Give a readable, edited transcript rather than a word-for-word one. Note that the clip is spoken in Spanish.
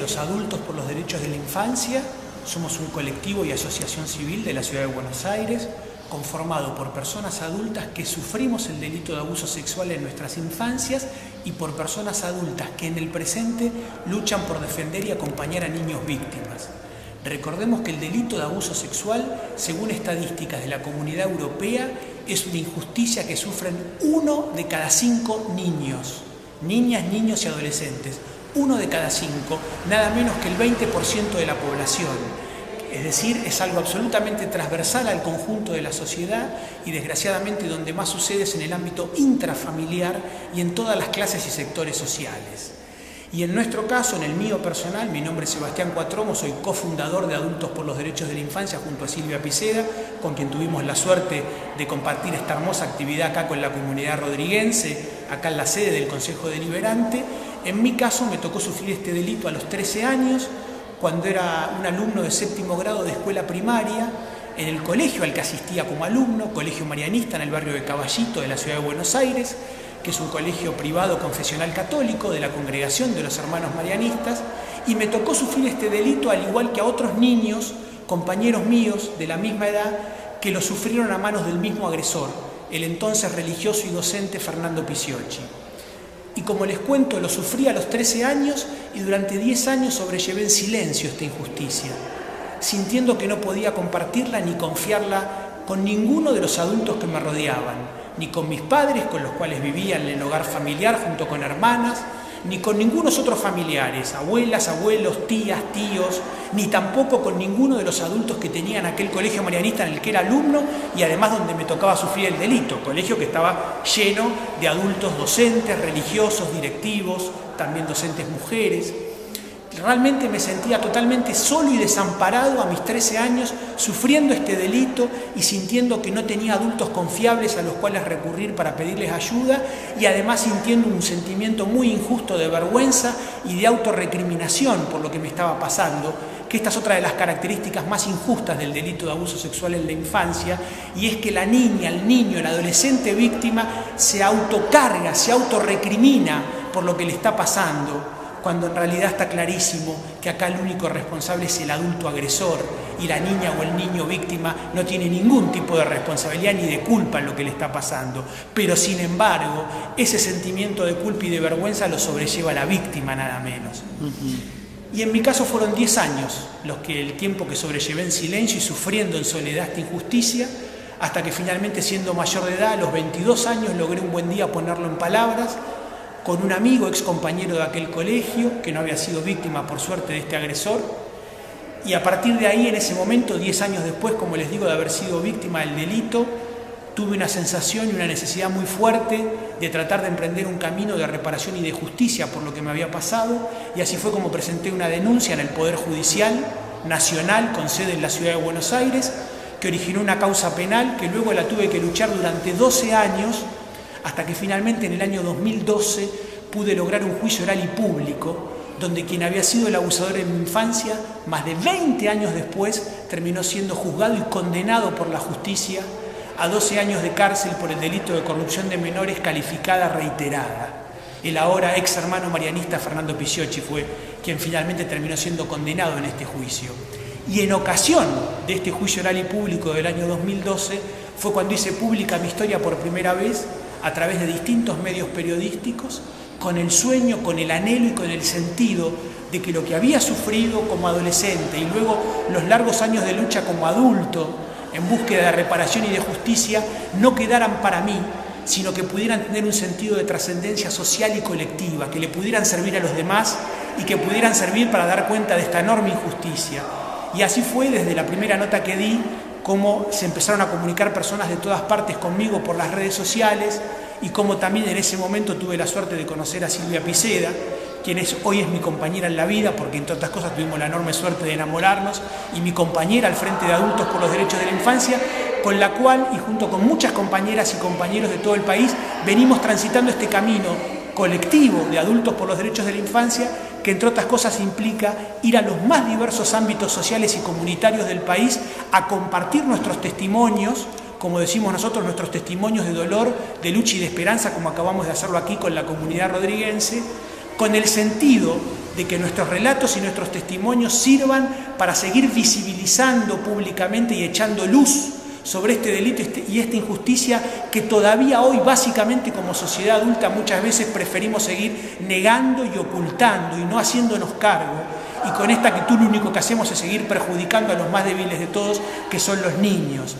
los Adultos por los Derechos de la Infancia somos un colectivo y asociación civil de la Ciudad de Buenos Aires, conformado por personas adultas que sufrimos el delito de abuso sexual en nuestras infancias y por personas adultas que en el presente luchan por defender y acompañar a niños víctimas. Recordemos que el delito de abuso sexual, según estadísticas de la Comunidad Europea, es una injusticia que sufren 1 de cada 5 niños, niñas, niños y adolescentes. 1 de cada 5, nada menos que el 20% de la población. Es decir, es algo absolutamente transversal al conjunto de la sociedad y desgraciadamente donde más sucede es en el ámbito intrafamiliar y en todas las clases y sectores sociales. Y en nuestro caso, en el mío personal, mi nombre es Sebastián Cuatromo, soy cofundador de Adultos por los Derechos de la Infancia junto a Silvia Piceda, con quien tuvimos la suerte de compartir esta hermosa actividad acá con la comunidad rodriguense, acá en la sede del Consejo Deliberante. En mi caso me tocó sufrir este delito a los 13 años, cuando era un alumno de 7º grado de escuela primaria, en el colegio al que asistía como alumno, Colegio Marianista en el barrio de Caballito de la Ciudad de Buenos Aires, que es un colegio privado confesional católico de la Congregación de los Hermanos Marianistas, y me tocó sufrir este delito al igual que a otros niños, compañeros míos de la misma edad, que lo sufrieron a manos del mismo agresor, el entonces religioso y docente Fernando Picciocchi. Y como les cuento, lo sufrí a los 13 años y durante 10 años sobrellevé en silencio esta injusticia, sintiendo que no podía compartirla ni confiarla con ninguno de los adultos que me rodeaban, ni con mis padres, con los cuales vivía en el hogar familiar junto con hermanas, ni con ningunos otros familiares, abuelas, abuelos, tías, tíos, ni tampoco con ninguno de los adultos que tenían aquel colegio marianista en el que era alumno y además donde me tocaba sufrir el delito, colegio que estaba lleno de adultos docentes, religiosos, directivos, también docentes mujeres. Realmente me sentía totalmente solo y desamparado a mis 13 años, sufriendo este delito y sintiendo que no tenía adultos confiables a los cuales recurrir para pedirles ayuda y además sintiendo un sentimiento muy injusto de vergüenza y de autorrecriminación por lo que me estaba pasando, que esta es otra de las características más injustas del delito de abuso sexual en la infancia, y es que la niña, el niño, el adolescente víctima se autocarga, se autorrecrimina por lo que le está pasando, cuando en realidad está clarísimo que acá el único responsable es el adulto agresor y la niña o el niño víctima no tiene ningún tipo de responsabilidad ni de culpa en lo que le está pasando. Pero sin embargo, ese sentimiento de culpa y de vergüenza lo sobrelleva la víctima nada menos. Y en mi caso fueron 10 años el tiempo que sobrellevé en silencio y sufriendo en soledad esta injusticia, hasta que finalmente, siendo mayor de edad, a los 22 años, logré un buen día ponerlo en palabras, con un amigo, ex compañero de aquel colegio, que no había sido víctima, por suerte, de este agresor. Y a partir de ahí, en ese momento, 10 años después, como les digo, de haber sido víctima del delito, tuve una sensación y una necesidad muy fuerte de tratar de emprender un camino de reparación y de justicia por lo que me había pasado, y así fue como presenté una denuncia en el Poder Judicial Nacional, con sede en la Ciudad de Buenos Aires, que originó una causa penal que luego la tuve que luchar durante 12 años, hasta que finalmente en el año 2012 pude lograr un juicio oral y público, donde quien había sido el abusador en mi infancia, más de 20 años después, terminó siendo juzgado y condenado por la justicia a 12 años de cárcel por el delito de corrupción de menores calificada reiterada. El ahora ex hermano marianista Fernando Picciocchi fue quien finalmente terminó siendo condenado en este juicio. Y en ocasión de este juicio oral y público del año 2012 fue cuando hice pública mi historia por primera vez a través de distintos medios periodísticos, con el sueño, con el anhelo y con el sentido de que lo que había sufrido como adolescente y luego los largos años de lucha como adulto en búsqueda de reparación y de justicia no quedaran para mí, sino que pudieran tener un sentido de trascendencia social y colectiva, que le pudieran servir a los demás y que pudieran servir para dar cuenta de esta enorme injusticia. Y así fue desde la primera nota que di, cómo se empezaron a comunicar personas de todas partes conmigo por las redes sociales y cómo también en ese momento tuve la suerte de conocer a Silvia Piceda, quien hoy es mi compañera en la vida, porque entre otras cosas tuvimos la enorme suerte de enamorarnos, y mi compañera al Frente de Adultos por los Derechos de la Infancia, con la cual, y junto con muchas compañeras y compañeros de todo el país, venimos transitando este camino colectivo de Adultos por los Derechos de la Infancia, que entre otras cosas implica ir a los más diversos ámbitos sociales y comunitarios del país a compartir nuestros testimonios, como decimos nosotros, nuestros testimonios de dolor, de lucha y de esperanza, como acabamos de hacerlo aquí con la comunidad rodriguense, con el sentido de que nuestros relatos y nuestros testimonios sirvan para seguir visibilizando públicamente y echando luz sobre este delito y esta injusticia que todavía hoy básicamente como sociedad adulta muchas veces preferimos seguir negando y ocultando y no haciéndonos cargo, y con esta actitud lo único que hacemos es seguir perjudicando a los más débiles de todos, que son los niños.